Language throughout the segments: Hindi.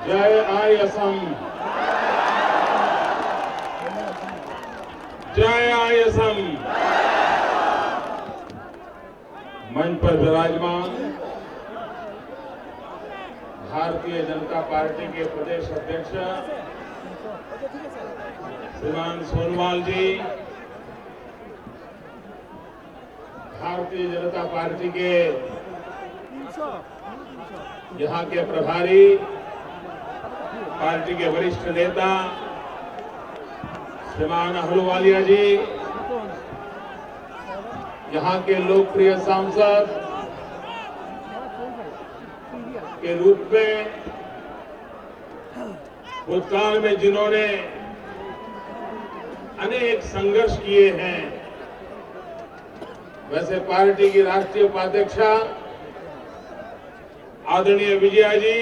जय आई असम, जय आई असम। मंच पर विराजमान भारतीय जनता पार्टी के प्रदेश अध्यक्ष श्रीमान सोनवाल जी, भारतीय जनता पार्टी के यहाँ के प्रभारी, पार्टी के वरिष्ठ नेता श्रीमान अहलुवालिया जी, यहाँ के लोकप्रिय सांसद के रूप में भूतकाल में जिन्होंने अनेक संघर्ष किए हैं, वैसे पार्टी की राष्ट्रीय उपाध्यक्षा आदरणीय विजया जी,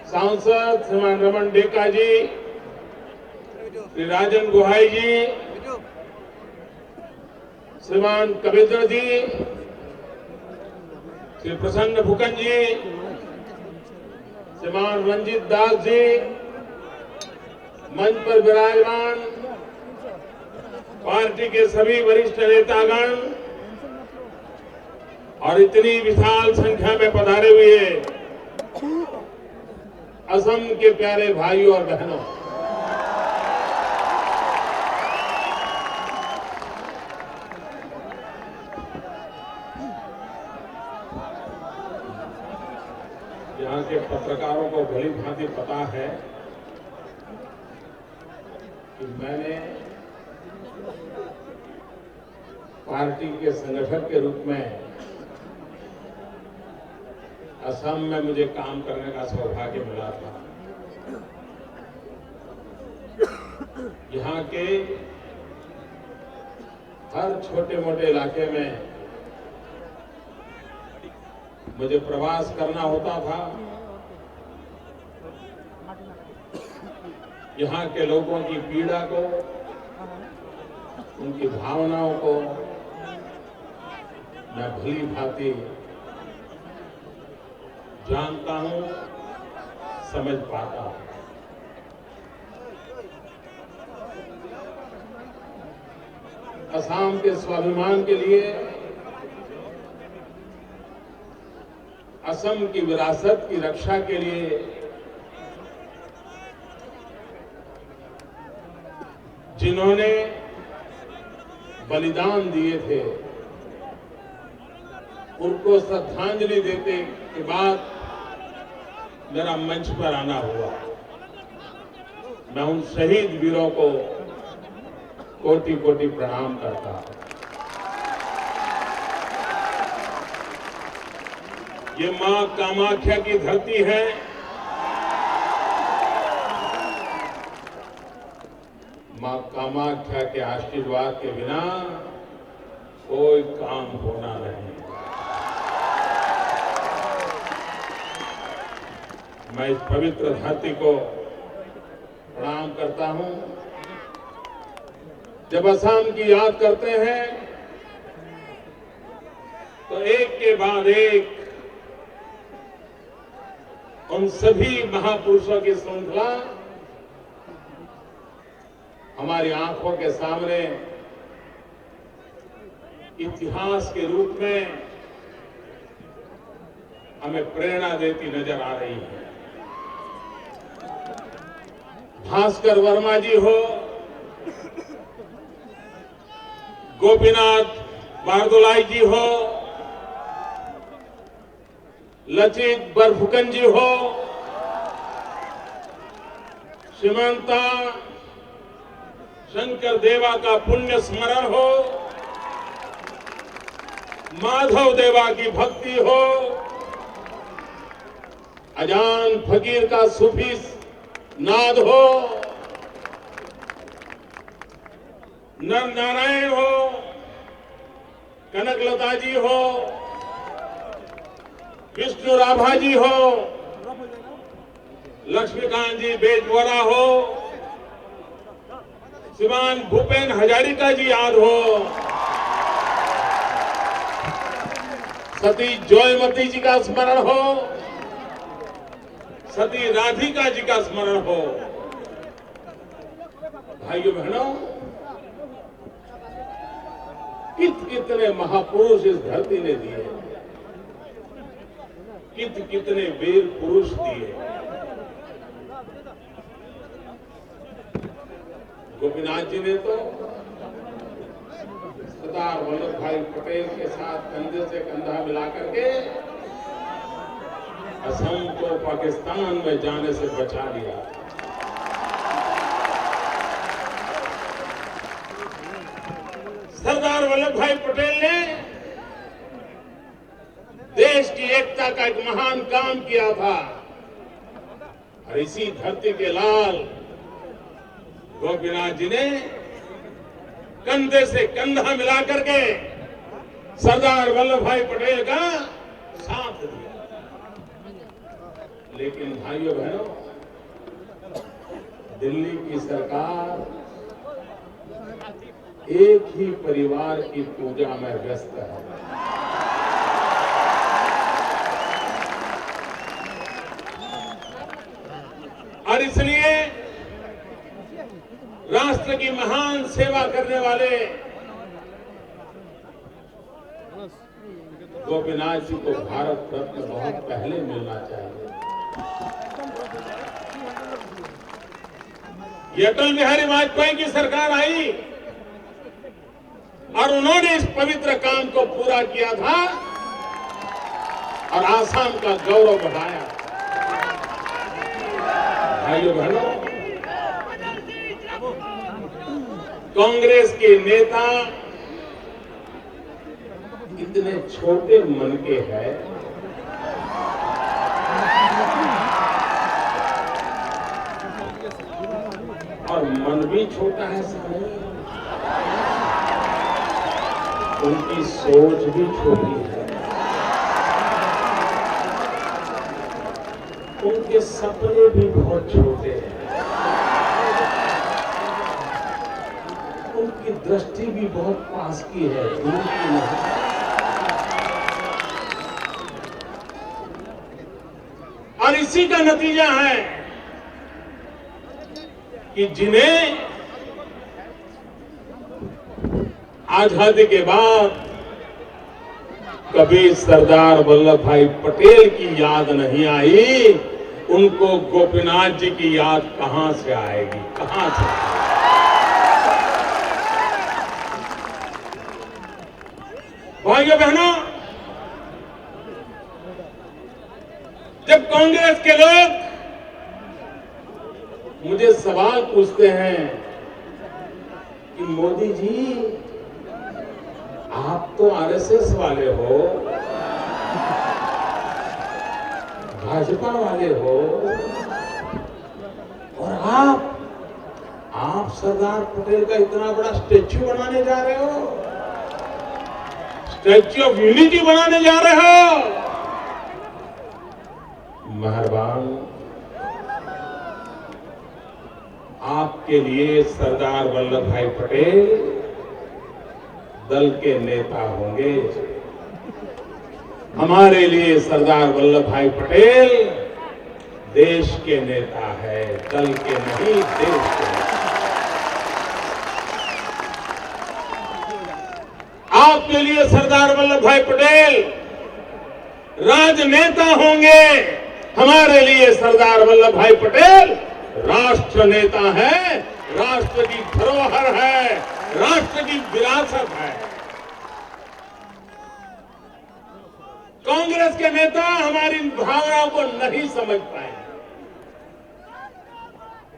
सांसद श्रीमान रमन डेका जी, श्री राजन गुहाई जी, श्रीमान कविंद्र जी, श्री प्रसन्न फुकन जी, श्रीमान रंजीत दास जी, मंच पर विराजमान पार्टी के सभी वरिष्ठ नेतागण और इतनी विशाल संख्या में पधारे हुए असम के प्यारे भाइयों और बहनों, यहाँ के पत्रकारों को भली भांति पता है कि मैंने पार्टी के संगठक के रूप में असम में मुझे काम करने का सौभाग्य मिला था। यहाँ के हर छोटे मोटे इलाके में मुझे प्रवास करना होता था। यहाँ के लोगों की पीड़ा को, उनकी भावनाओं को मैं भली भांति जानता हूं, समझ पाता हूं। असम के स्वाभिमान के लिए, असम की विरासत की रक्षा के लिए जिन्होंने बलिदान दिए थे, उनको श्रद्धांजलि देने के बाद मेरा मंच पर आना हुआ। मैं उन शहीद वीरों को कोटि कोटि प्रणाम करता हूं। ये मां कामाख्या की धरती है। मां कामाख्या के आशीर्वाद के बिना कोई काम होना नहीं। मैं इस पवित्र धरती को प्रणाम करता हूं। जब असम की याद करते हैं तो एक के बाद एक उन सभी महापुरुषों की श्रृंखला हमारी आंखों के सामने इतिहास के रूप में हमें प्रेरणा देती नजर आ रही है। भास्कर वर्मा जी हो, गोपीनाथ बारदुलाई जी हो, लचित बरफुकन जी हो, श्रीमंता शंकर देवा का पुण्य स्मरण हो, माधव देवा की भक्ति हो, अजान फकीर का सूफी नाद हो, नर नारायण हो, कनकलता जी हो, विष्णु राभा जी हो, लक्ष्मीकांत जी बेजवरा हो, श्रीमान भूपेन हजारिका जी याद हो, सती जयमती जी का स्मरण हो, सती राधिका जी का स्मरण हो। भाइयों बहनों, कितने महापुरुष इस धरती ने दिए, कितने वीर पुरुष दिए। गोपीनाथ जी ने तो सरदार वल्लभ भाई पटेल के साथ कंधे से कंधा मिलाकर के असम को पाकिस्तान में जाने से बचा लिया। सरदार वल्लभ भाई पटेल ने देश की एकता का एक महान काम किया था और इसी धरती के लाल गोपीनाथ जी ने कंधे से कंधा मिलाकर के सरदार वल्लभ भाई पटेल का साथ दिया। लेकिन भाइयों बहनों, दिल्ली की सरकार एक ही परिवार की पूजा में व्यस्त है। और इसलिए राष्ट्र की महान सेवा करने वाले गोपीनाथ जी को भारत रत्न बहुत पहले मिलना चाहिए। ये अटल बिहारी वाजपेयी की सरकार आई और उन्होंने इस पवित्र काम को पूरा किया था और आसाम का गौरव बढ़ाया। भाइयों बहनों, कांग्रेस के नेता इतने छोटे मन के हैं, और मन भी छोटा है नहीं, उनकी सोच भी छोटी है, उनके सपने भी बहुत छोटे हैं, उनकी दृष्टि भी बहुत पास की है, दूर की नहीं। और इसी का नतीजा है कि जिन्हें आजादी के बाद कभी सरदार वल्लभ भाई पटेल की याद नहीं आई, उनको गोपीनाथ जी की याद कहां से आएगी, कहां से? भाइयों बहनों, जब कांग्रेस के लोग मुझे सवाल पूछते हैं कि मोदी जी आप तो आरएसएस वाले हो, भाजपा वाले हो, और आप सरदार पटेल का इतना बड़ा स्टैच्यू बनाने जा रहे हो, स्टैच्यू ऑफ यूनिटी बनाने जा रहे हो। मेहरबान, आपके लिए सरदार वल्लभ भाई पटेल दल के नेता होंगे, हमारे लिए सरदार वल्लभ भाई पटेल देश के नेता है, दल के नहीं, देश के नेता। आपके लिए सरदार वल्लभ भाई पटेल राजनेता होंगे, हमारे लिए सरदार वल्लभ भाई पटेल राष्ट्र नेता है, राष्ट्र की धरोहर है, राष्ट्र की विरासत है। कांग्रेस के नेता हमारी भावनाओं को नहीं समझ पाए।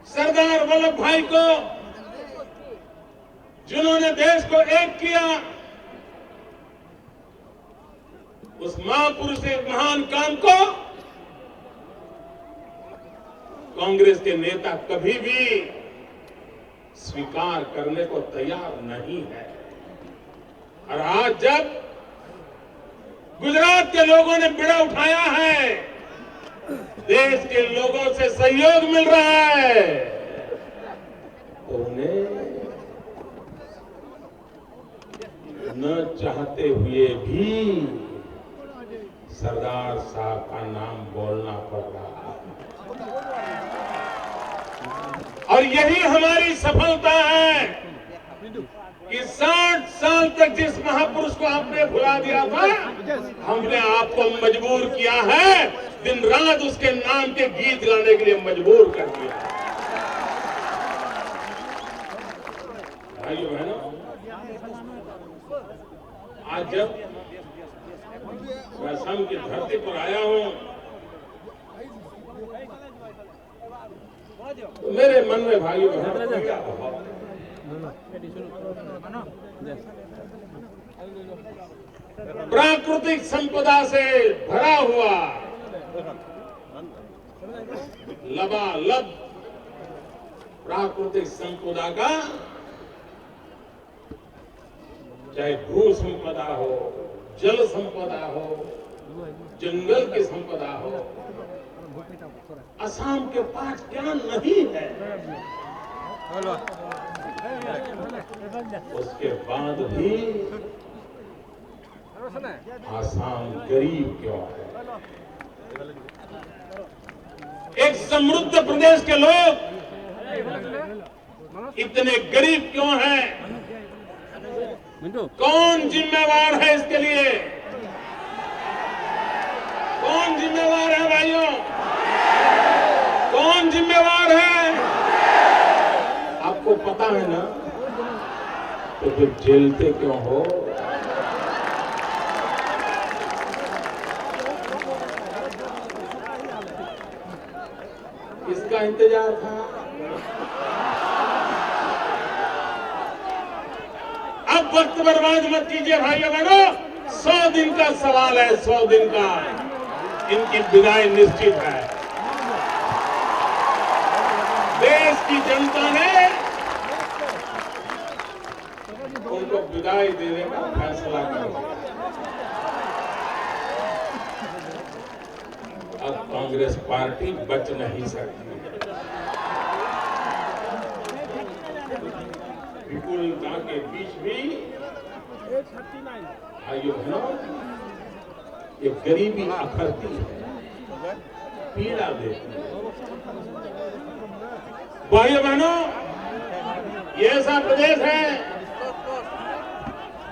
सरदार वल्लभ भाई को, जिन्होंने देश को एक किया, उस महापुरुष के महान काम को कांग्रेस के नेता कभी भी स्वीकार करने को तैयार नहीं है। और आज जब गुजरात के लोगों ने बीड़ा उठाया है, देश के लोगों से सहयोग मिल रहा है, तो उन्हें न चाहते हुए भी सरदार साहब का नाम बोलना पड़ रहा है। और यही हमारी सफलता है कि 60 साल तक जिस महापुरुष को आपने भुला दिया था, हमने आपको मजबूर किया है, दिन रात उसके नाम के गीत गाने के लिए मजबूर कर दिया। भाइयों बहनों, आज जब मैं असम की धरती पर आया हूं तो मेरे मन में भाइयों बहनों क्या भाव, प्राकृतिक संपदा से भरा हुआ लबालब प्राकृतिक संपदा का, चाहे भू संपदा हो, जल संपदा हो, जंगल की संपदा हो, असम के पास क्या नहीं है। उसके बाद भी असम गरीब क्यों है? एक समृद्ध प्रदेश के लोग इतने गरीब क्यों हैं? कौन जिम्मेवार है इसके लिए? कौन जिम्मेवार है भाइयों? कौन जिम्मेवार है? आपको पता है ना, तो फिर झेलते क्यों हो? इसका इंतजार था। अब वक्त बर्बाद मत कीजिए भाइयों बहनों, 100 दिन का सवाल है, 100 दिन का इनकी विदाई निश्चित है। देश की जनता ने उनको विदाई देने का फैसला कर लिया। अब कांग्रेस पार्टी बच नहीं सकती। विपुलता के बीच भी भाइयों बहनों, ये गरीबी अखरती है, पीड़ा देती है। भाइयों बहनों, ये ऐसा प्रदेश है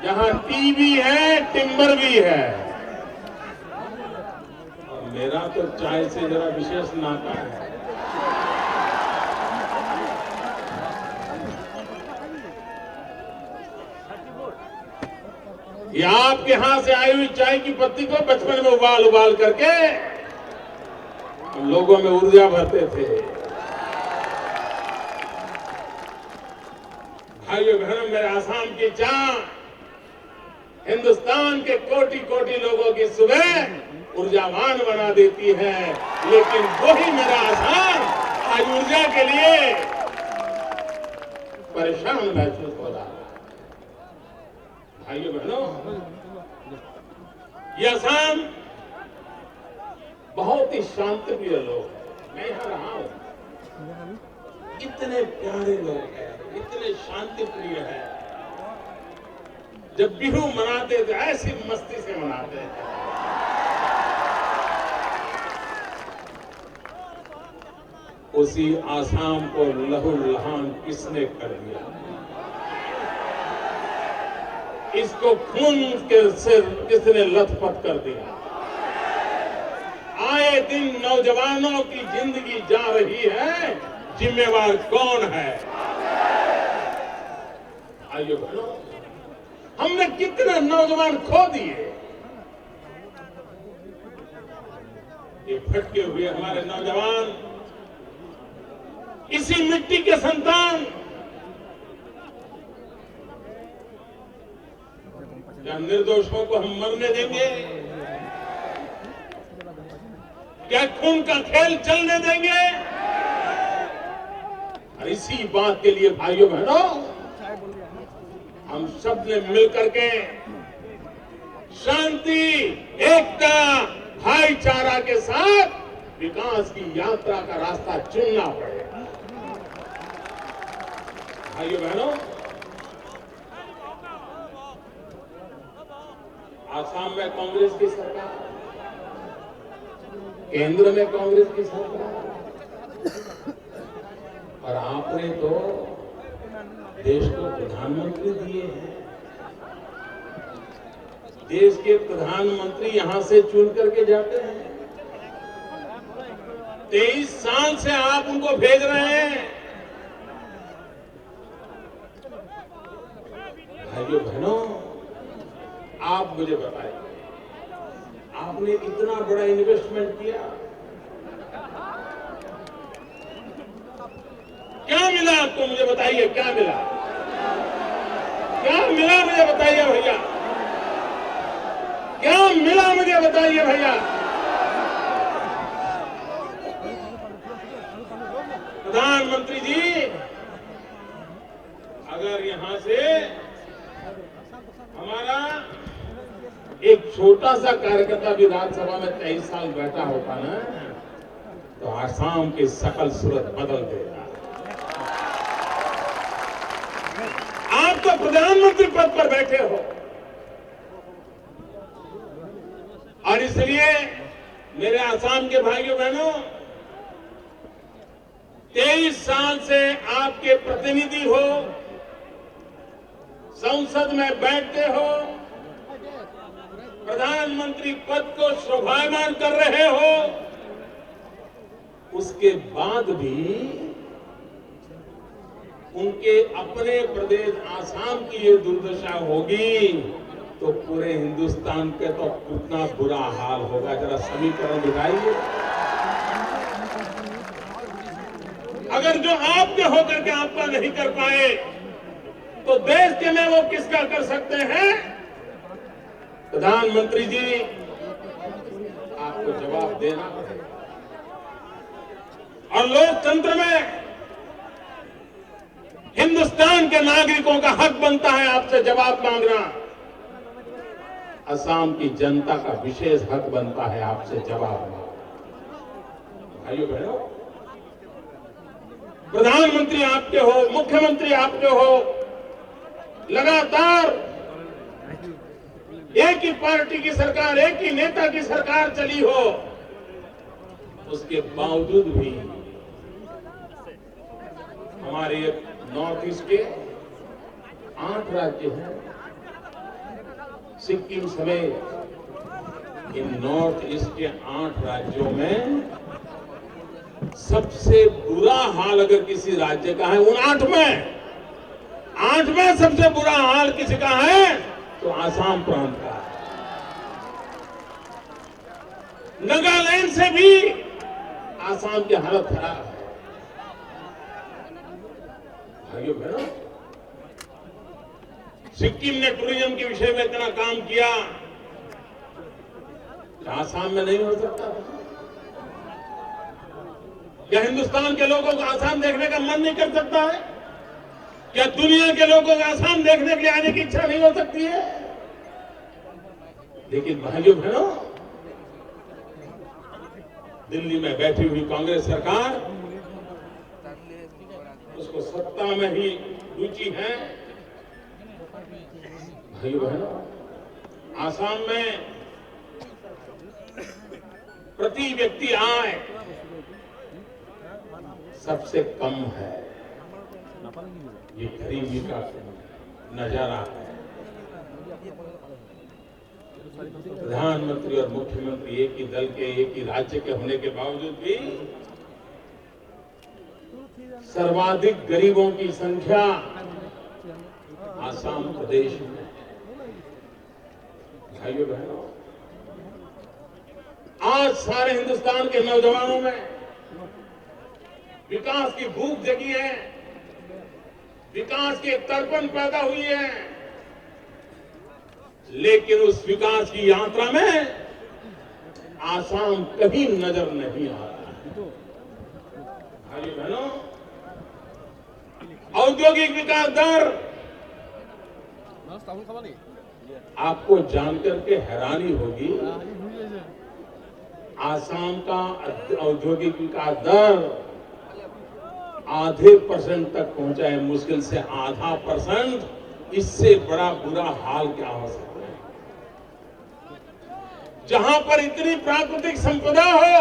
जहां टी भी है, टिम्बर भी है। और मेरा तो चाय से जरा विशेष नाता है। ये आपके हाथ से आई हुई चाय की पत्ती को बचपन में उबाल उबाल करके हम लोगों में ऊर्जा भरते थे। भाइयों बहनों, मेरे आसाम की चाय हिंदुस्तान के कोटि कोटि लोगों की सुबह ऊर्जावान बना देती है, लेकिन वही मेरा आसाम आज ऊर्जा के लिए परेशान महसूस हो रहा है। भाइयों बहनों, ये आसाम बहुत ही शांतिप्रिय लोग हैं। मैं यहां रहा हूं, इतने प्यारे लोग हैं, इतने शांतिप्रिय हैं। जब बिहू मनाते थे ऐसी मस्ती से मनाते हैं। उसी आसाम को लहूलुहान किसने कर दिया? इसको खून के सिर किसने लथपथ कर दिया? आए दिन नौजवानों की जिंदगी जा रही है, जिम्मेवार कौन है? आइए बहनों, हमने कितने नौजवान खो दिए। ये भटके हुए हमारे नौजवान, इसी मिट्टी के संतान, क्या निर्दोषों को हम मरने देंगे? क्या खून का खेल चलने देंगे? और इसी बात के लिए भाइयों बहनों, हम सब ने मिलकर के शांति, एकता, भाईचारा के साथ विकास की यात्रा का रास्ता चुनना पड़ेगा। भाइयों बहनों, आसाम में कांग्रेस की सरकार केंद्र में कांग्रेस की सरकार, और आपने तो देश को प्रधानमंत्री दिए हैं। देश के प्रधानमंत्री यहां से चुन करके जाते हैं। 23 साल से आप उनको भेज रहे हैं। भाइयों बहनों, आप मुझे बताइए, आपने इतना बड़ा इन्वेस्टमेंट किया, क्या मिला आपको? मुझे बताइए, क्या मिला? क्या मिला मुझे बताइए भैया, क्या मिला मुझे बताइए भैया। प्रधानमंत्री जी, अगर यहां से हमारा एक छोटा सा कार्यकर्ता विधानसभा में 23 साल बैठा होता ना, तो आसाम की सकल सूरत बदल देता। आप तो प्रधानमंत्री पद पर बैठे हो, और इसलिए मेरे आसाम के भाइयों बहनों, 23 साल से आपके प्रतिनिधि हो, संसद में बैठते हो, प्रधानमंत्री पद को शोभायमान कर रहे हो, उसके बाद भी उनके अपने प्रदेश आसाम की ये दुर्दशा होगी तो पूरे हिंदुस्तान के तो कितना बुरा हाल होगा। जरा समीकरण दिखाइए। अगर जो आपके होकर के आपका नहीं कर पाए तो देश के में वो किसका कर सकते हैं? प्रधानमंत्री जी, आपको जवाब देना पड़ेगा। और लोकतंत्र में हिंदुस्तान के नागरिकों का हक बनता है आपसे जवाब मांगना। असम की जनता का विशेष हक बनता है आपसे जवाब मांगना। भाइयों बहनों, प्रधानमंत्री आपके हो, मुख्यमंत्री आपके हो, लगातार एक ही पार्टी की सरकार, एक ही नेता की सरकार चली हो, उसके बावजूद भी हमारे नॉर्थ ईस्ट के 8 राज्य हैं, सिक्किम समेत इन नॉर्थ ईस्ट के 8 राज्यों में सबसे बुरा हाल अगर किसी राज्य का है, उन 8 में सबसे बुरा हाल किसी का है तो आसाम प्रांत का है। नागालैंड से भी आसाम की हालत खराब है। भाइयों बहनों, सिक्किम ने टूरिज्म के विषय में इतना काम किया, आसाम में नहीं हो सकता? क्या हिंदुस्तान के लोगों को आसाम देखने का मन नहीं कर सकता है? क्या दुनिया के लोगों को आसाम देखने के लिए आने की इच्छा नहीं हो सकती है? लेकिन भाइयों बहनों, दिल्ली में बैठी हुई कांग्रेस सरकार, उसको सत्ता में ही रुचि है। भाइयों बहनों, आसाम में प्रति व्यक्ति आय सबसे कम है। ये गरीबी का नजारा है। प्रधानमंत्री और मुख्यमंत्री एक ही दल के, एक ही राज्य के होने के बावजूद भी सर्वाधिक गरीबों की संख्या आसाम प्रदेश में है। भाइयों बहनों, आज सारे हिंदुस्तान के नौजवानों में विकास की भूख जगी है, विकास के तड़पन पैदा हुई है, लेकिन उस विकास की यात्रा में आसाम कहीं नजर नहीं आ रहा है। भाइयों बहनों, औद्योगिक विकास दर आपको जानकर के हैरानी होगी, आसाम का औद्योगिक विकास दर आधे % तक पहुंचा है, मुश्किल से आधा %। इससे बड़ा बुरा हाल क्या हो सकता है? जहां पर इतनी प्राकृतिक संपदा हो,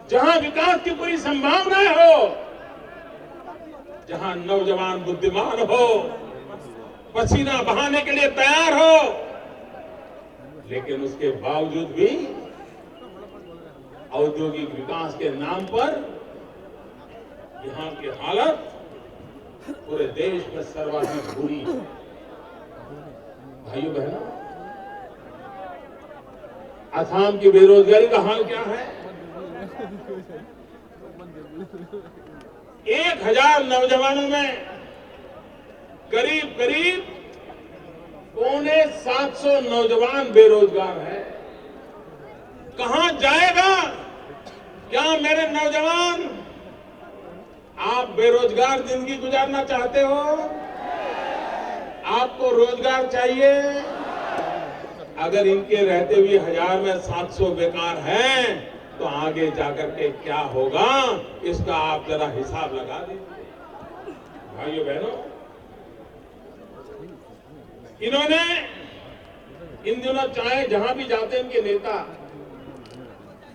जहां विकास की पूरी संभावनाएं हो, जहां नौजवान बुद्धिमान हो, पसीना बहाने के लिए तैयार हो, लेकिन उसके बावजूद भी औद्योगिक विकास के नाम पर यहां की हालत पूरे देश में सर्वाधिक बुरी है। भाइयों बहनों, असम की बेरोजगारी का हाल क्या है? 1000 नौजवानों में करीब करीब 750 नौजवान बेरोजगार है। कहां जाएगा? क्या मेरे नौजवान, आप बेरोजगार जिंदगी गुजारना चाहते हो? आपको रोजगार चाहिए? अगर इनके रहते हुए 1000 में 700 बेकार हैं, तो आगे जाकर के क्या होगा, इसका आप जरा हिसाब लगा दीजिए। भाइयों बहनों, इन्होंने इन दिनों चाहे जहां भी जाते हैं इनके नेता,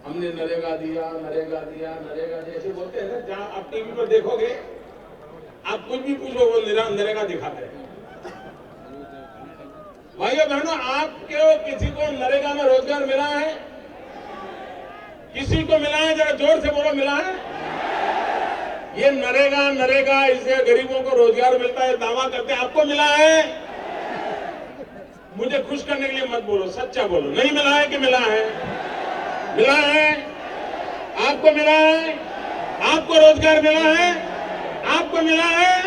हमने नरेगा दिया, नरेगा दिया, नरेगा दिया, ऐसे बोलते हैं ना। जहां आप टीवी पर देखोगे, आप कुछ भी पूछो, वो नरेगा दिखाते हैं। भाइयों बहनों, आपके किसी को नरेगा में रोजगार मिला है? किसी को मिला है? जरा जोर से बोलो, मिला है? ये नरेगा नरेगा इससे गरीबों को रोजगार मिलता है दावा करते हैं, आपको मिला है? मुझे खुश करने के लिए मत बोलो, सच्चा बोलो, नहीं मिला है कि मिला है? मिला है? आपको मिला है? आपको रोजगार मिला है? आपको मिला है?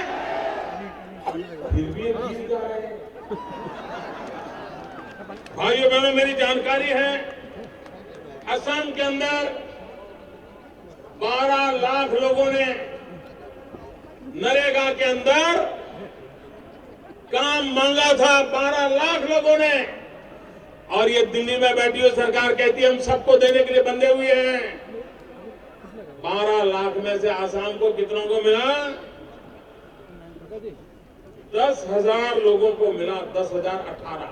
फिर भी जीत जा रहे हैं। भाइयों बहनों, मेरी जानकारी है, असम के अंदर 12 लाख लोगों ने नरेगा के अंदर काम मांगा था, 12 लाख लोगों ने। और ये दिल्ली में बैठी हुई सरकार कहती है हम सबको देने के लिए बंधे हुए हैं। 12 लाख में से आसाम को कितनों को मिला? 10,000 लोगों को मिला, 10,018।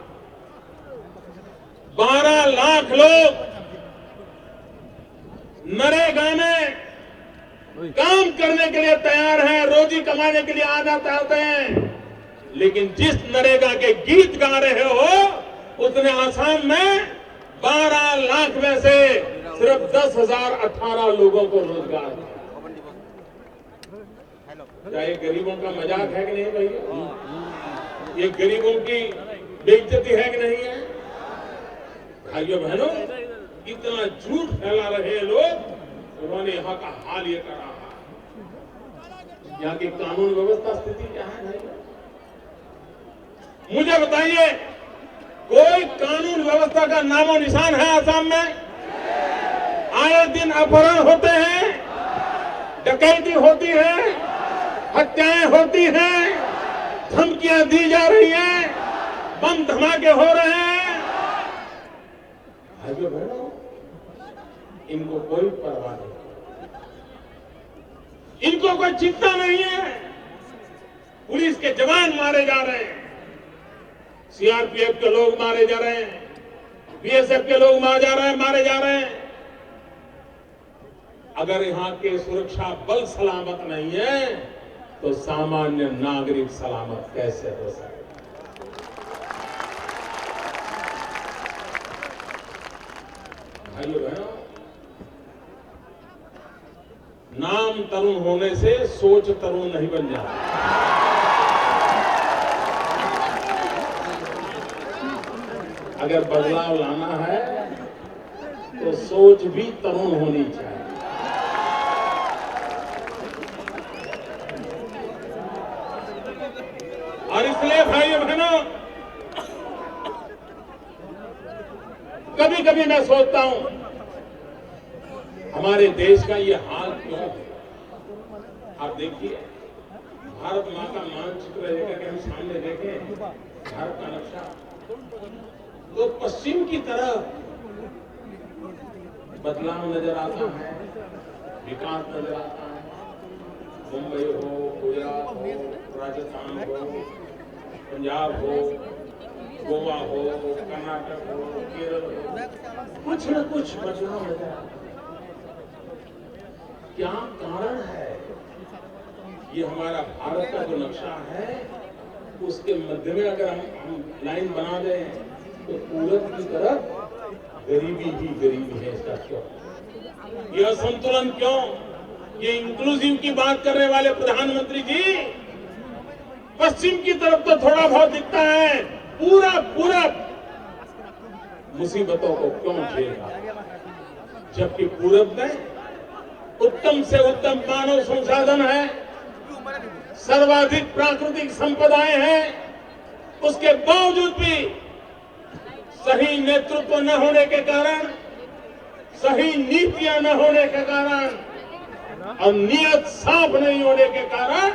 12 लाख लोग नरेगा में काम करने के लिए तैयार हैं, रोजी कमाने के लिए आना चाहते हैं, लेकिन जिस नरेगा के गीत गा रहे हो, उसने आसाम में 12 लाख में से सिर्फ 10,018 लोगों को रोजगार दिया। क्या ये गरीबों का मजाक है कि नहीं भैया? ये गरीबों की बेइज्जती है कि नहीं है? भाइयों बहनों, इतना झूठ फैला रहे लोग, उन्होंने यहाँ का हाल ये करा है। यहाँ की कानून व्यवस्था स्थिति क्या है भाई? मुझे बताइए, कोई कानून व्यवस्था का नामो निशान है आसाम में? आए दिन अपहरण होते हैं, डकैती होती है, हत्याएं होती हैं, धमकियां दी जा रही हैं, बम धमाके हो रहे हैं। भाइयों बहनों, इनको कोई परवाह नहीं, इनको कोई चिंता नहीं है। पुलिस के जवान मारे जा रहे हैं, सीआरपीएफ के लोग मारे जा रहे हैं, बीएसएफ के लोग मारे जा रहे हैं। अगर यहां के सुरक्षा बल सलामत नहीं है, तो सामान्य नागरिक सलामत कैसे हो सकता? भाइयों बहनों, नाम तरुण होने से सोच तरुण नहीं बन जाती। अगर बदलाव लाना है तो सोच भी तरुण होनी चाहिए। और इसलिए भाइयों बहनों, कभी कभी मैं सोचता हूं, हमारे देश का ये हाल क्यों है? आप देखिए, भारत मां का मानचित्र लेकर हम सामने देखें, भारत का नक्शा, तो पश्चिम की तरफ बदलाव नजर आता है, विकास नजर आता है। मुंबई हो, गुजरात हो, राजस्थान हो, पंजाब हो, गोवा हो, कर्नाटक हो, केरल हो, कुछ न कुछ बदलाव नजर आता है। क्या कारण है? ये हमारा भारत का जो नक्शा है उसके मध्य में अगर हम लाइन बना दें तो पूरब की तरफ गरीबी ही गरीबी है। इसका क्यों? ये असंतुलन क्यों? ये इंक्लूसिव की बात करने वाले प्रधानमंत्री जी पश्चिम की तरफ तो थोड़ा बहुत दिखता है, पूरा पूरब मुसीबतों को क्यों झेल रहा है? जबकि पूरब में उत्तम से उत्तम मानव संसाधन है, सर्वाधिक प्राकृतिक संपदाएं हैं, उसके बावजूद भी सही नेतृत्व न होने के कारण, सही नीतियां न होने के कारण और नियत साफ नहीं होने के कारण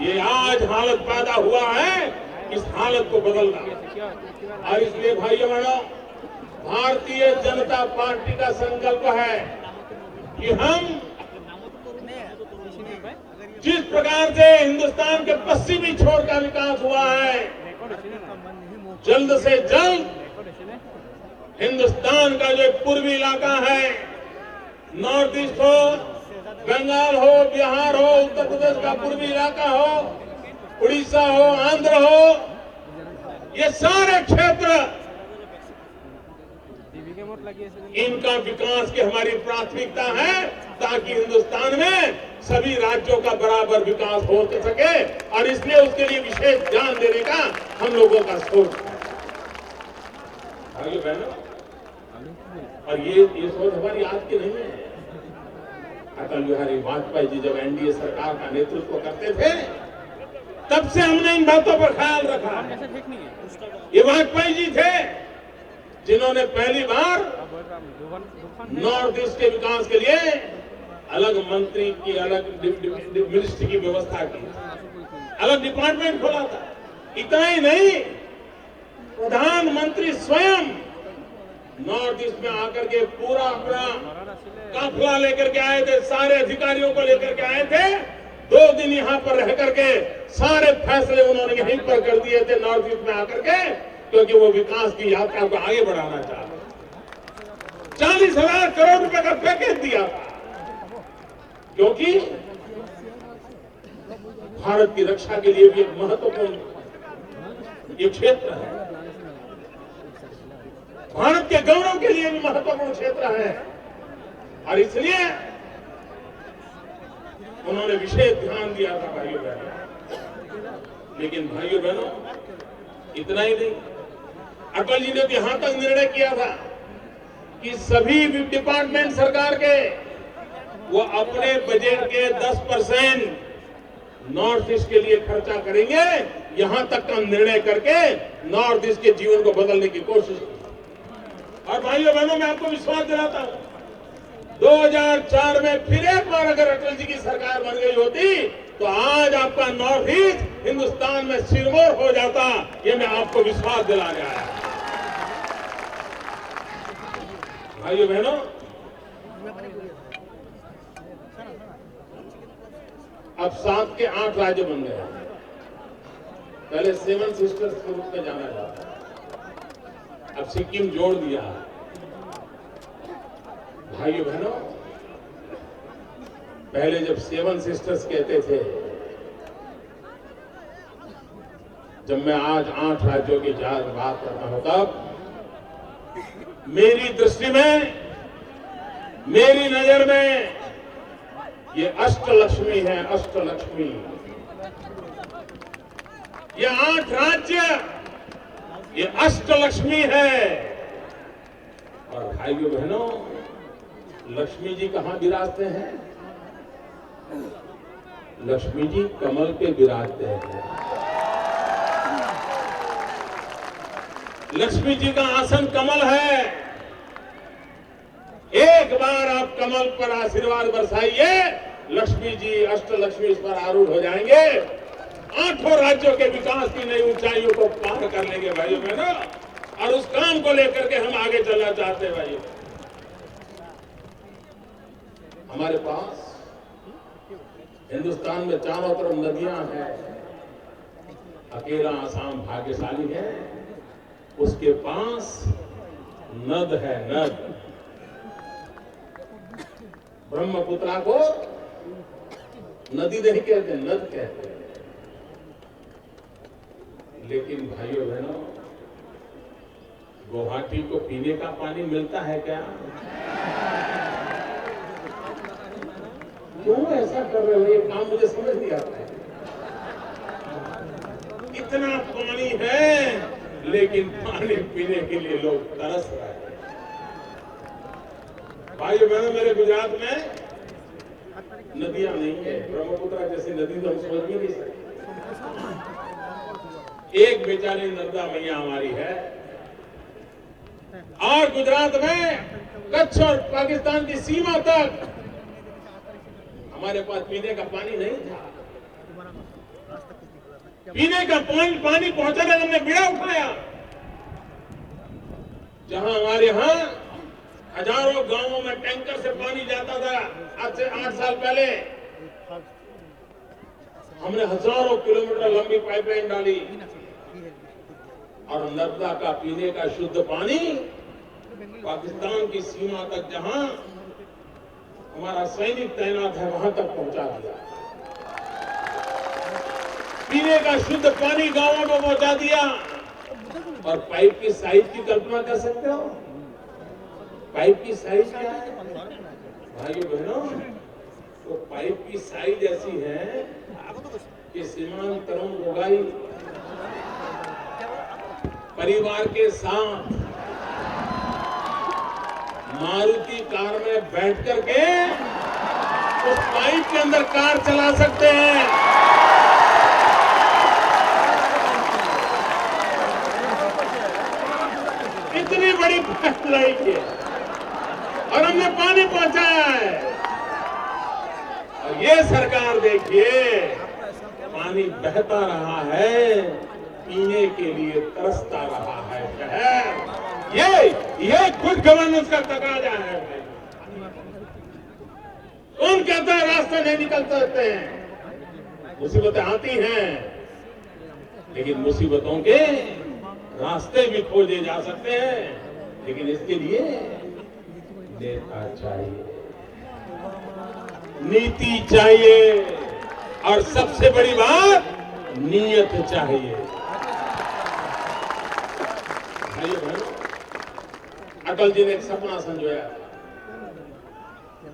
ये आज हालत पैदा हुआ है। इस हालत को बदलना और इसलिए भाइयों बहनों, भारतीय जनता पार्टी का संकल्प है कि हम जिस प्रकार से हिंदुस्तान के पश्चिमी छोर का विकास हुआ है, जल्द से जल्द हिंदुस्तान का जो पूर्वी इलाका है, नॉर्थ ईस्ट हो, बंगाल हो, बिहार हो, उत्तर प्रदेश का पूर्वी इलाका हो, उड़ीसा हो, आंध्र हो, ये सारे क्षेत्र, इनका विकास की हमारी प्राथमिकता है ताकि हिंदुस्तान में सभी राज्यों का बराबर विकास हो सके और इसलिए उसके लिए विशेष ध्यान देने का हम लोगों का सोच है। भाइयों बहनों, और ये सोच हमारी आज की नहीं है। अटल बिहारी वाजपेयी जी जब एनडीए सरकार का नेतृत्व करते थे तब से हमने इन बातों पर ख्याल रखा। ये वाजपेयी जी थे जिन्होंने पहली बार नॉर्थ ईस्ट के विकास के लिए अलग मंत्री की, अलग मिनिस्ट्री की व्यवस्था की, अलग डिपार्टमेंट खोला था। इतना ही नहीं, प्रधानमंत्री स्वयं नॉर्थ ईस्ट में आकर के पूरा अपना काफिला लेकर के आए थे, सारे अधिकारियों को लेकर के आए थे। 2 दिन यहाँ पर रह करके सारे फैसले उन्होंने यहीं पर कर दिए थे नॉर्थ ईस्ट में आकर के, क्योंकि वो विकास की यात्रा को आगे बढ़ाना चाहते। 40,000 करोड़ रुपए का पैकेज दिया था, क्योंकि भारत की रक्षा के लिए भी एक महत्वपूर्ण ये क्षेत्र है, भारत के गौरव के लिए भी महत्वपूर्ण क्षेत्र है और इसलिए उन्होंने विशेष ध्यान दिया था भाइयों बहनों। लेकिन भाइयों बहनों, इतना ही नहीं, अटल जी ने तो यहां तक निर्णय किया था कि सभी डिपार्टमेंट सरकार के वो अपने बजट के 10% नॉर्थ ईस्ट के लिए खर्चा करेंगे। यहां तक का निर्णय करके नॉर्थ ईस्ट के जीवन को बदलने की कोशिश की। और भाइयों बहनों, मैं आपको विश्वास दिलाता हूं, 2004 में फिर एक बार अगर अटल जी की सरकार बन गई होती तो आज आपका नॉर्थ ईस्ट हिंदुस्तान में सिरमौर हो जाता। ये मैं आपको विश्वास दिला रहा है। भाइयों बहनों, अब 7 के 8 राज्य बन गए। पहले 7 सिस्टर्स के रूप में जाना जाता है, अब सिक्किम जोड़ दिया। भाइयों बहनों, पहले जब 7 सिस्टर्स कहते थे, जब मैं आज 8 राज्यों की बात करता हूं, तब मेरी दृष्टि में, मेरी नजर में ये अष्टलक्ष्मी है। अष्टलक्ष्मी, ये 8 राज्य, ये अष्टलक्ष्मी है। और भाइयों बहनों, लक्ष्मी जी कहां विराजते हैं? लक्ष्मी जी कमल पे विराजते हैं। लक्ष्मी जी का आसन कमल है। एक बार आप कमल पर आशीर्वाद बरसाइए, लक्ष्मी जी, अष्टलक्ष्मी इस पर आरूढ़ हो जाएंगे। 8 राज्यों के विकास की नई ऊंचाइयों को पार कर लेंगे भाइयों बहनों, और उस काम को लेकर के हम आगे चलना चाहते हैं। भाइयों, हमारे पास हिंदुस्तान में चारों तरफ नदियां हैं। अकेला आसाम भाग्यशाली है उसके पास नद है, नद। ब्रह्मपुत्रा को नदी नहीं कहते, नद कहते हैं। लेकिन भाइयों बहनों, गुवाहाटी को पीने का पानी मिलता है क्या? क्यों ऐसा कर रहे हो? ये काम मुझे समझ नहीं आता है। इतना पानी है, लेकिन पानी पीने के लिए लोग तरस रहे हैं। भाइयों बहनों, मेरे गुजरात में नदियां नहीं है, ब्रह्मपुत्रा जैसी नदी तो हम समझ भी नहीं सकते। एक बेचारी नर्मदा मैया हमारी है, और गुजरात में कच्छ और पाकिस्तान की सीमा तक हमारे पास पीने का पानी नहीं था। पीने का पानी पहुंचाने का हमने बीड़ा उठाया। जहां हमारे यहां हजारों गांवों में टैंकर से पानी जाता था, आज से 8 साल पहले हमने हजारों किलोमीटर लंबी पाइपलाइन डाली और नर्मदा का पीने का शुद्ध पानी पाकिस्तान की सीमा तक, जहां हमारा सैनिक तैनात है, वहां तक पहुंचा दिया। पीने का शुद्ध पानी गांवों में पहुंचा दिया। और पाइप की साइज की कल्पना कर सकते हो? पाइप की साइज क्या है भाइयों बहनों? तो पाइप की साइज ऐसी है कि श्रीमान तरुण गोगाई परिवार के साथ मारुति कार में बैठ करके उस पाइप के अंदर कार चला सकते हैं। इतनी बड़ी पाइपलाइन है और हमने पानी पहुंचाया है। और ये सरकार देखिए, पानी बहता रहा है, पीने के लिए तरसता रहा है शहर। ये गुड गवर्नेंस का तकाजा है। कौन कहता है रास्ते नहीं निकल सकते हैं? मुसीबतें आती हैं, लेकिन मुसीबतों के रास्ते भी खोजे जा सकते हैं। लेकिन इसके लिए नेता चाहिए, नीति चाहिए, और सबसे बड़ी बात नीयत चाहिए। भाइयों बहनों, अटल जी ने एक सपना संजोया,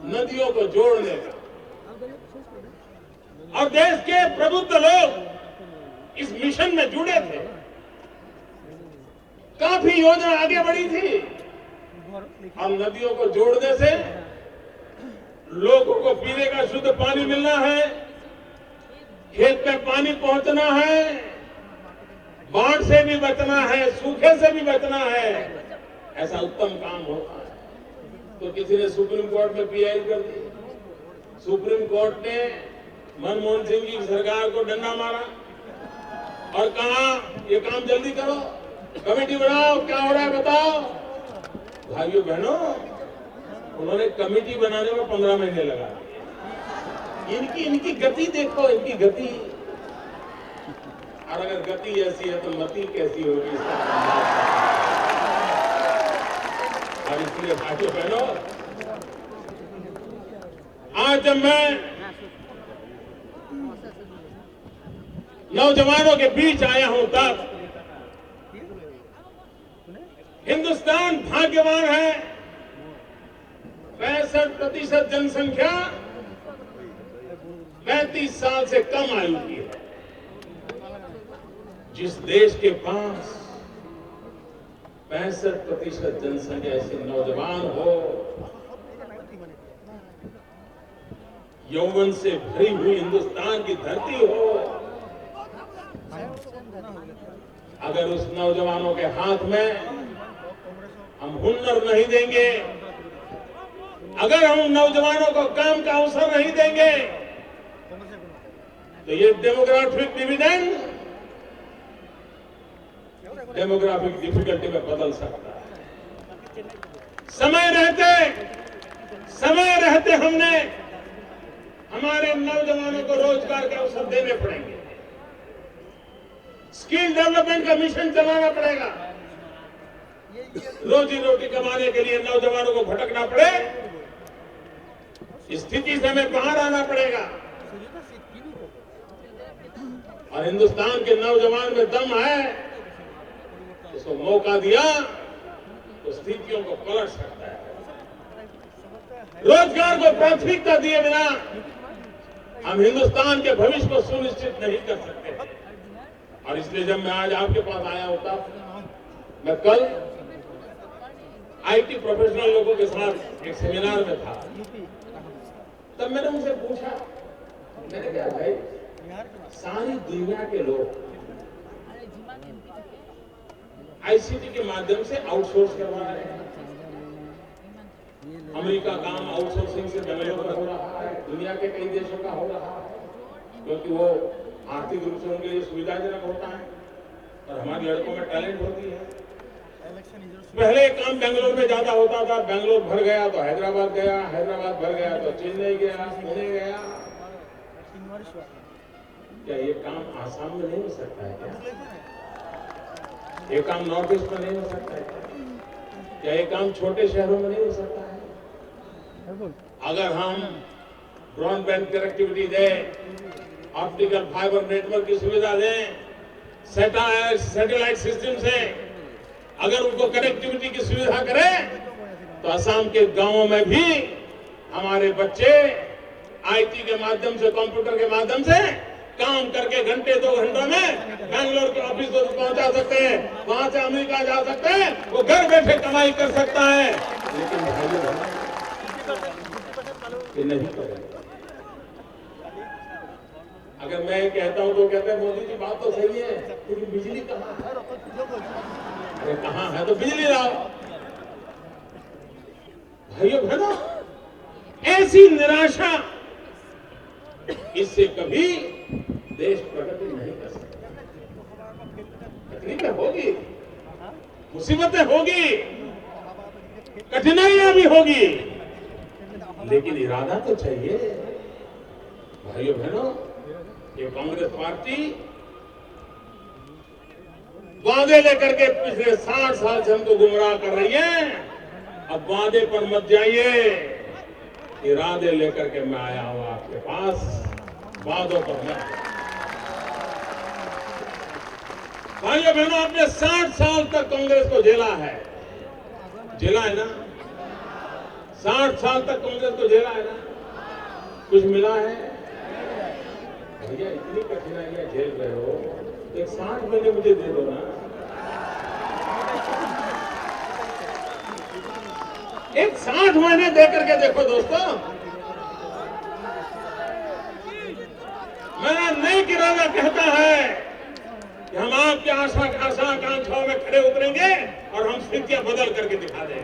नदियों को जोड़ने का, और देश के प्रबुद्ध लोग इस मिशन में जुड़े थे। काफी योजना आगे बढ़ी थी, और नदियों को जोड़ने से लोगों को पीने का शुद्ध पानी मिलना है, खेत में पानी पहुंचना है, बाढ़ से भी बचना है, सूखे से भी बचना है। ऐसा उत्तम काम होता है। तो किसी ने सुप्रीम कोर्ट में पीआई कर दी। सुप्रीम कोर्ट ने मनमोहन सिंह की सरकार को डंडा मारा और कहा, ये काम जल्दी करो, कमेटी बनाओ, क्या हो रहा है बताओ। भाइयों बहनों, उन्होंने कमेटी बनाने में 15 महीने लगा दिए। इनकी गति देखो, इनकी गति। और अगर गति ऐसी है तो मति कैसी होगी इसका। और इसलिए भाइयों बहनों, आज जब मैं नौजवानों के बीच आया हूं, तब हिंदुस्तान भाग्यवान है। 65% जनसंख्या 35 साल से कम आयु की है। जिस देश के पास 65% जनसंख्या ऐसे नौजवान हो, यौवन से भरी हुई हिंदुस्तान की धरती हो, अगर उस नौजवानों के हाथ में हम हुनर नहीं देंगे, अगर हम नौजवानों को काम का अवसर नहीं देंगे, तो ये डेमोग्राफिक डिविडेंड डेमोग्राफिक डिफिकल्टी में बदल सकता है। समय रहते हमने हमारे नौजवानों को रोजगार के अवसर देने पड़ेंगे। स्किल डेवलपमेंट का मिशन चलाना पड़ेगा। रोजी रोटी कमाने के लिए नौजवानों को भटकना पड़े, इस स्थिति से हमें बाहर आना पड़ेगा। और हिंदुस्तान के नौजवान में दम है, उसको मौका दिया तो स्थितियों को पलट सकता है। रोजगार को प्राथमिकता दिए बिना हम हिंदुस्तान के भविष्य को सुनिश्चित नहीं कर सकते। और इसलिए जब मैं आज आपके पास आया होता, मैं कल आईटी प्रोफेशनल लोगों के साथ एक सेमिनार में था, तब मैंने उनसे पूछा, मैंने कहा भाई सारी दुनिया के लोग आईसीटी के माध्यम से आउटसोर्स करवा रहे हैं। अमेरिका काम आउटसोर्सिंग से बेंगलोर में हो रहा है, दुनिया के कई देशों का हो रहा है, क्योंकि वो आर्थिक रूप से उनके लिए सुविधाजनक होता है और हमारे लड़कों में टैलेंट होती है। पहले काम बेंगलोर में ज्यादा होता था, बेंगलोर भर गया तो हैदराबाद गया, हैदराबाद भर गया तो चेन्नई गया, पुणे गया। क्या ये काम आसाम में नहीं हो सकता है? क्या ये काम नॉर्थ ईस्ट में नहीं हो सकता है? क्या ये काम छोटे शहरों में नहीं हो सकता है? अगर हम ब्रॉडबैंड कनेक्टिविटी दें, ऑप्टिकल फाइबर नेटवर्क की सुविधा दें, सैटेलाइट सिस्टम से अगर उनको कनेक्टिविटी की सुविधा करें, तो असम के गांवों में भी हमारे बच्चे आईटी के माध्यम से, कंप्यूटर के माध्यम से काम करके घंटे 2 घंटों में बेंगलोर के ऑफिस को पहुंचा सकते हैं, वहां से अमेरिका जा सकते हैं, वो घर बैठे कमाई कर सकता है। लेकिन ये नहीं करेगा। अगर मैं कहता हूं तो कहते हैं मोदी जी बात तो सही है, लेकिन बिजली कहां है? अरे कहां है तो बिजली लाओ। भाइयों बहनों, ऐसी निराशा, इससे कभी देश प्रगति नहीं कर सकता। तकलीफें होगी, मुसीबतें होगी, कठिनाइयां भी होगी, लेकिन इरादा तो चाहिए। भाइयों बहनों, ये कांग्रेस पार्टी वादे लेकर के पिछले 60 साल से हमको गुमराह कर रही है। अब वादे पर मत जाइए, इरादे लेकर के मैं आया हूं आपके पास, वादों पर मत। भाइयों बहनों, आपने 60 साल तक कांग्रेस को झेला है, झेला है ना? 60 साल तक कांग्रेस को झेला है ना? कुछ मिला है? भैया इतनी कठिनाइयां झेल रहे हो, एक 60 महीने मुझे दे दो ना। एक 60 महीने दे करके देखो दोस्तों। मेरा नेक इरादा कहता है कि हम आपके आशा आकांक्षाओं में खड़े उतरेंगे और हम स्थितियां बदल करके दिखा देंगे।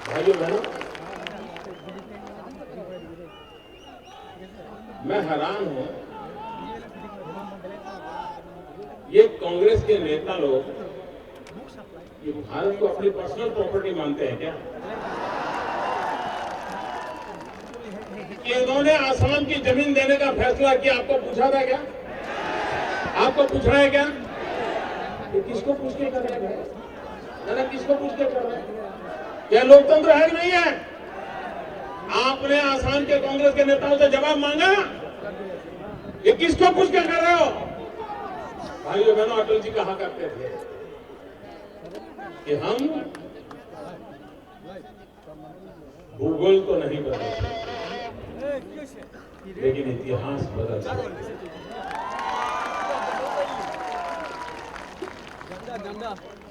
भाइयों बहनों, मैं हैरान हूं, ये कांग्रेस के नेता लोग ये भारत को अपनी पर्सनल प्रॉपर्टी मानते हैं क्या? कि इन्होंने आसाम की जमीन देने का फैसला किया, आपको पूछा था क्या? आपको पूछ रहा है क्या? ये किसको पूछ के कर रहे हैं? ना किसको पूछ के कर रहे हैं? क्या लोकतंत्र है कि नहीं है? आपने आसाम के कांग्रेस के नेताओं से जवाब मांगा? ये किसको पूछ के कर रहे हो? भाइयों बहनों, अटल जी कहा करते थे कि हम भूगोल तो नहीं बदल सकते, लेकिन इतिहास बदल सकते।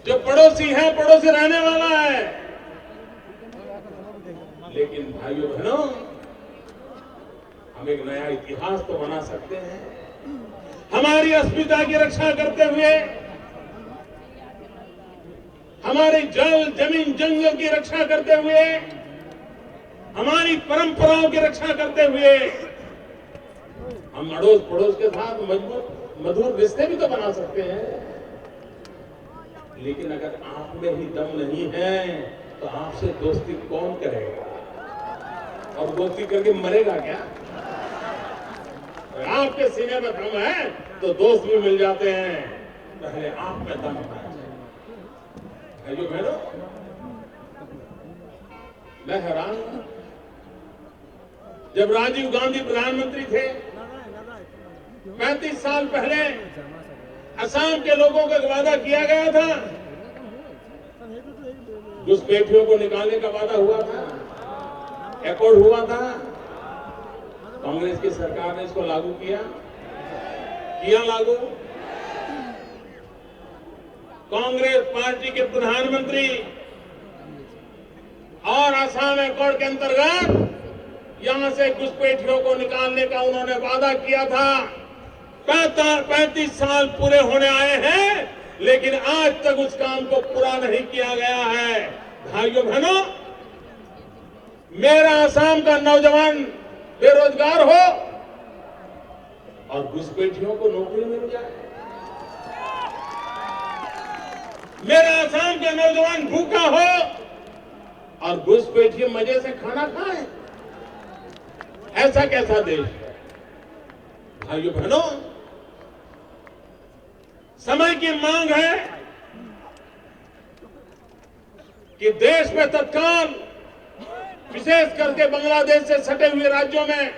जो पड़ोसी है, पड़ोसी रहने वाला है, लेकिन भाइयों बहनों, हम एक नया इतिहास तो बना सकते हैं। हमारी अस्मिता की रक्षा करते हुए, हमारी जल, जमीन, जंगल की रक्षा करते हुए, हमारी परंपराओं की रक्षा करते हुए, हम अड़ोस पड़ोस के साथ मजबूत मधुर रिश्ते भी तो बना सकते हैं। लेकिन अगर आप में ही दम नहीं है, तो आपसे दोस्ती कौन करेगा? और दोस्ती करके मरेगा क्या? आपके सीने में दम है तो दोस्त भी मिल जाते हैं, पहले आप में दम होना चाहिए। भाइयों बहनों, मैं हैरान हूं, जब राजीव गांधी प्रधानमंत्री थे 35 साल पहले असम के लोगों को वादा किया गया था, घुसपैठियों को निकालने का वादा हुआ था, एकॉर्ड हुआ था। कांग्रेस की सरकार ने इसको लागू किया लागू। कांग्रेस पार्टी के प्रधानमंत्री और असम एकॉर्ड के अंतर्गत यहां से घुसपैठियों को निकालने का उन्होंने वादा किया था। 35 साल पूरे होने आए हैं, लेकिन आज तक उस काम को पूरा नहीं किया गया है। भाइयों बहनों, मेरा असम का नौजवान बेरोजगार हो और घुसपैठियों को नौकरी मिल जाए, मेरा असम का नौजवान भूखा हो और घुसपैठिए मजे से खाना खाएं, ऐसा कैसा देश है? भाइयों बहनों, समय की मांग है कि देश में तत्काल, विशेष करके बांग्लादेश से सटे हुए राज्यों में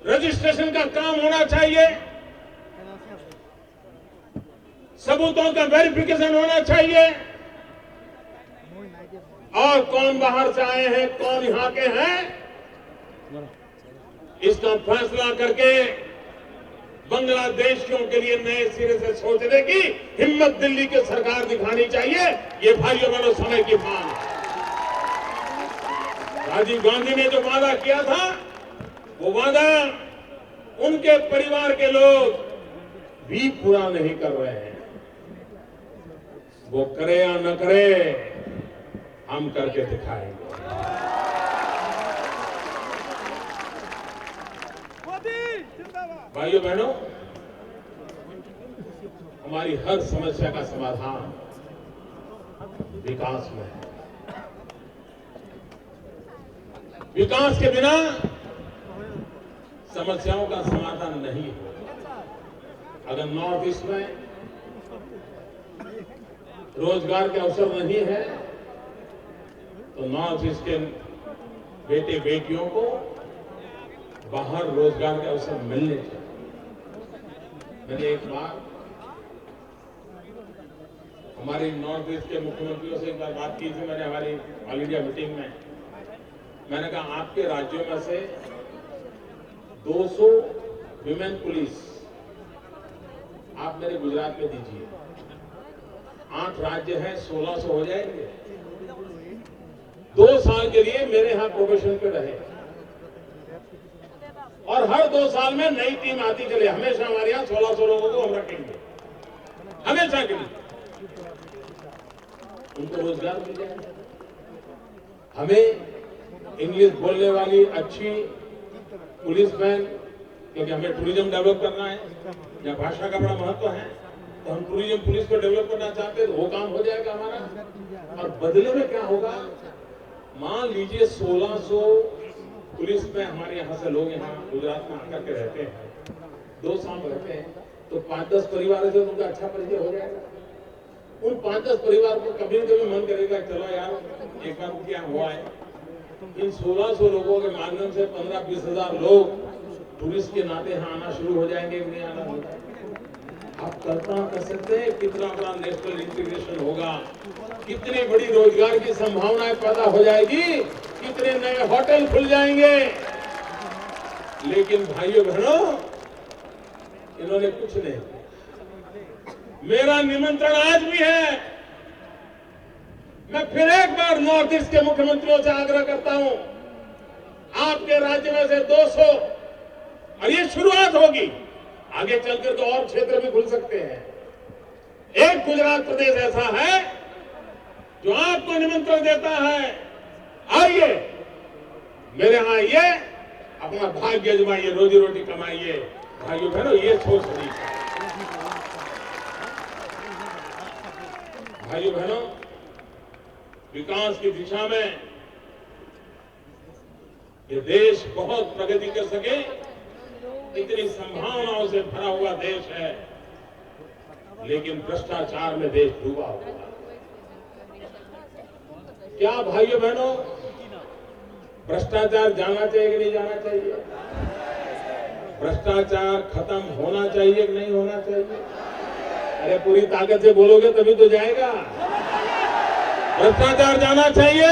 रजिस्ट्रेशन का काम होना चाहिए, सबूतों का वेरिफिकेशन होना चाहिए, और कौन बाहर से आए हैं, कौन यहां के हैं, इसका फैसला करके बांग्लादेशियों के लिए नए सिरे से सोचने की हिम्मत दिल्ली की सरकार दिखानी चाहिए। ये भाइयों बहनों समय की मांग है। राजीव गांधी ने जो वादा किया था, वो वादा उनके परिवार के लोग भी पूरा नहीं कर रहे हैं। वो करे या न करे, हम करके दिखाएंगे। भाइयों बहनों, हमारी हर समस्या का समाधान विकास में है। विकास के बिना समस्याओं का समाधान नहीं होगा। अगर नॉर्थ ईस्ट में रोजगार के अवसर नहीं है, तो नॉर्थ ईस्ट के बेटे बेटियों को बाहर रोजगार के अवसर मिलने चाहिए। मैंने एक बार हमारे नॉर्थ ईस्ट के मुख्यमंत्रियों से एक बार बात की थी, मैंने हमारी ऑल इंडिया मीटिंग में। मैंने कहा, आपके राज्यों में से 200 विमेन पुलिस आप मेरे गुजरात में दीजिए। 8 राज्य हैं, 1600 हो जाएंगे। 2 साल के लिए मेरे यहां प्रोबेशन पे रहे, और हर 2 साल में नई टीम आती चले। हमेशा हमारे यहां 1600 लोगों को हम रखेंगे, हमेशा के लिए। उनको रोजगार मिल जाएगा। हमें इंग्लिश बोलने वाली अच्छी पुलिसमैन, क्योंकि हमें टूरिज्म डेवलप करना है, या भाषा का बड़ा महत्व है, तो हम टूरिज्म पुलिस को डेवलप करना चाहते हैं, तो वो काम हो जाएगा हमारा। और बदले में क्या होगा, मान लीजिए 1600 पुलिस में हमारे यहाँ से लोग यहाँ गुजरात में आकर के रहते हैं, 2 साल रहते हैं, तो 5-10 परिवारों से उनका अच्छा परिचय हो जाएगा। उन 5-10 परिवार को कभी न कभी मन करेगा, चलो यार एक बार क्या हुआ है। इन 1600 लोगों के माध्यम से 15-20 हजार लोग टूरिस्ट के नाते यहाँ आना शुरू हो जाएंगे। नहीं आना होगा, आप कल्पना कर सकते हैं कितना बड़ा नेशनल इंटीग्रेशन होगा, कितनी बड़ी रोजगार की संभावनाएं पैदा हो जाएगी, कितने नए होटल खुल जाएंगे। लेकिन भाइयों बहनों, इन्होंने कुछ नहीं किया। मेरा निमंत्रण आज भी है, मैं फिर एक बार नॉर्थ ईस्ट के मुख्यमंत्रियों से आग्रह करता हूं, आपके राज्य में से 200, और ये शुरुआत होगी, आगे चलकर तो और क्षेत्र भी खुल सकते हैं। एक गुजरात प्रदेश ऐसा है जो आपको निमंत्रण देता है, आइए मेरे यहां आइए, अपना भाग्य जमाइए, रोजी रोटी कमाइए। भाइयों बहनों, ये सोच रही है। भाइयों बहनों, विकास की दिशा में ये देश बहुत प्रगति कर सके, इतनी संभावनाओं से भरा हुआ देश है, लेकिन भ्रष्टाचार में देश डूबा हुआ है। क्या भाइयों बहनों, भ्रष्टाचार जाना चाहिए कि नहीं जाना चाहिए? भ्रष्टाचार खत्म होना चाहिए कि नहीं होना चाहिए? अरे पूरी ताकत से बोलोगे तभी तो जाएगा। भ्रष्टाचार जाना चाहिए।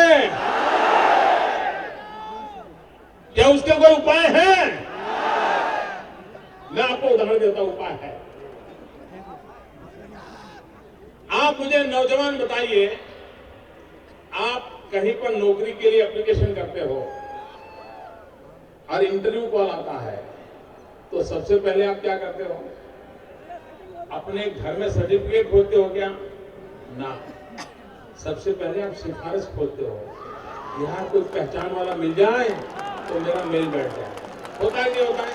क्या उसके कोई उपाय है? मैं आपको उदाहरण देता हूं, उपाय है। आप मुझे नौजवान बताइए, आप कहीं पर नौकरी के लिए एप्लीकेशन करते हो और इंटरव्यू कॉल आता है, तो सबसे पहले आप क्या करते हो? अपने घर में सर्टिफिकेट खोलते हो क्या? ना, सबसे पहले आप सिफारिश खोलते हो। यहां कोई पहचान वाला मिल जाए तो मेरा मेल बैठ जाए। होता है, क्या होता है?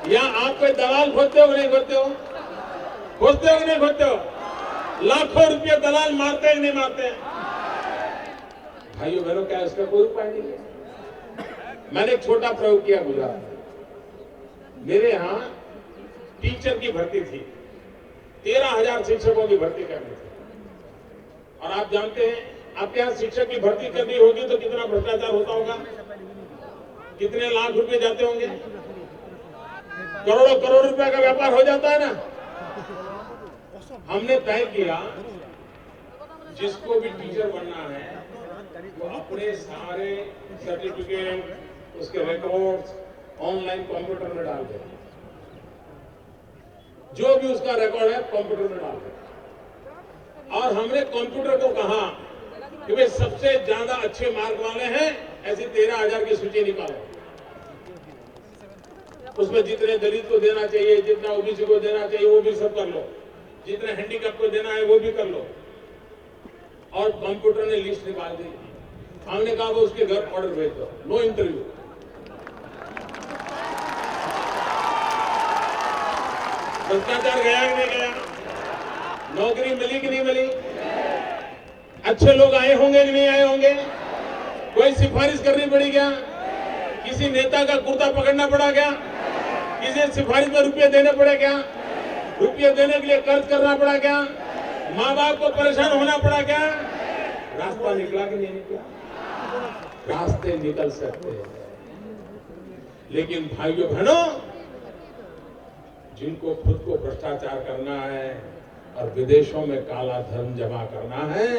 या आप कोई दलाल खोजते हो कि नहीं खोजते हो? खोजते हो कि नहीं खोजते हो? लाखों रुपये दलाल मारते हैं कि नहीं मारते हैं? भाइयों बहनों, क्या इसका कोई उपाय नहीं है? मैंने एक छोटा प्रयोग किया गुजरात में। मेरे यहां टीचर की भर्ती थी, 13,000 शिक्षकों की भर्ती करनी थी। और आप जानते हैं, आपके यहां शिक्षक की भर्ती करनी होगी तो कितना भ्रष्टाचार होता होगा, कितने लाख रुपए जाते होंगे, करोड़ों करोड़ रुपए का व्यापार हो जाता है ना। हमने तय किया, जिसको भी टीचर बनना है वो अपने सारे सर्टिफिकेट, उसके रिकॉर्ड्स ऑनलाइन कंप्यूटर में डाल दे। जो भी उसका रिकॉर्ड है कंप्यूटर में डाल दे। और हमने कंप्यूटर को कहा कि भाई सबसे ज्यादा अच्छे मार्क वाले हैं, ऐसी 13,000 की सूची निकालो। उसमें जितने दलित को देना चाहिए, जितना ओबीसी को देना चाहिए, वो भी सब कर लो। जितने हैंडीकैप को देना है वो भी कर लो। और कंप्यूटर ने लिस्ट निकाल दी। हमने कहा वो उसके घर ऑर्डर भेज दो, नो इंटरव्यू। भ्रष्टाचार गया कि नहीं गया? नौकरी मिली कि नहीं मिली? अच्छे लोग आए होंगे कि नहीं आए होंगे? कोई सिफारिश करनी पड़ी क्या? किसी नेता का कुर्ता पकड़ना पड़ा क्या? किसी सिफारिश में रुपये देने पड़े क्या? रुपये देने के लिए कर्ज करना पड़ा क्या? माँ बाप को परेशान होना पड़ा क्या? रास्ता निकला कि नहीं निकला? रास्ते निकल सकते हैं, लेकिन भाइयों बहनों, जिनको खुद को भ्रष्टाचार करना है और विदेशों में काला धन जमा करना है,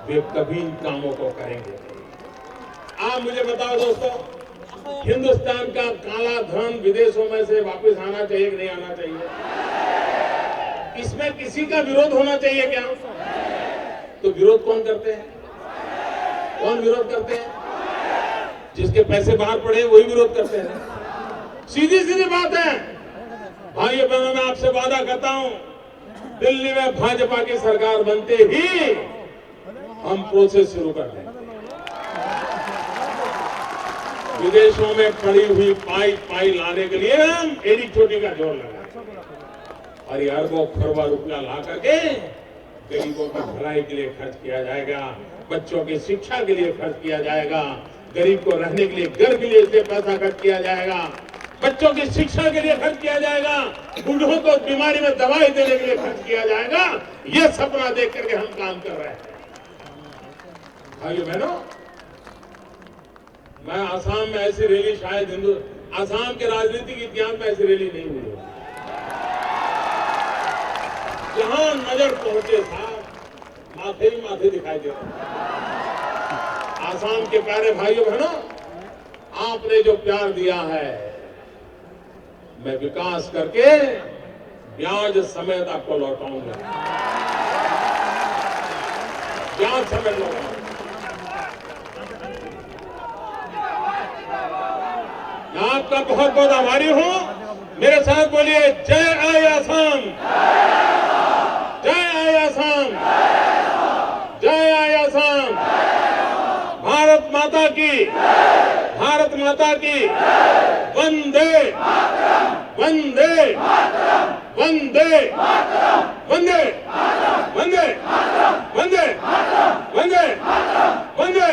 वे कभी इन कामों को करेंगे। आप मुझे बताओ दोस्तों, हिंदुस्तान का काला धन विदेशों में से वापस आना चाहिए कि नहीं आना चाहिए? इसमें किसी का विरोध होना चाहिए क्या? तो विरोध कौन करते हैं? कौन विरोध करते हैं? जिसके पैसे बाहर पड़े वही विरोध करते हैं। सीधी सीधी बात है। भाइयों बहनों, मैं आपसे वादा करता हूं, दिल्ली में भाजपा की सरकार बनते ही हम प्रोसेस शुरू कर देंगे। विदेशों में पड़ी हुई पाई लाने के लिए हम एड़ी चोटी का जोर लगाएंगे और ये अरबों खरबों रुपया ला करके गरीबों की भलाई के लिए खर्च किया जाएगा, बच्चों की शिक्षा के लिए खर्च किया जाएगा, गरीब को रहने के लिए घर के लिए इसलिए पैसा खर्च किया जाएगा, बच्चों की शिक्षा के लिए खर्च किया जाएगा, बूढ़ों को बीमारी में दवाई देने के लिए खर्च किया जाएगा। ये सपना देख करके हम काम कर रहे हैं। भाइयों बहनों, मैं आसाम में ऐसी रैली शायद आसाम के राजनीतिक इतिहास में ऐसी रैली नहीं हुई है। जहां नजर पहुंचे था माथे ही माथे दिखाई दे रहे। आसाम के प्यारे भाइयों बहनों, आपने जो प्यार दिया है, मैं विकास करके ब्याज समेत आपको लौटाऊंगा। ब्याज समेत लौटाऊंगा। मैं आपका बहुत बहुत आभारी हूं। मेरे साथ बोलिए, जय आय आसाम, जय आय आसाम, जय आय आसाम। भारत माता की, भारत माता की, वंदे वंदे वंदे वंदे वंदे वंदे वंदे वंदे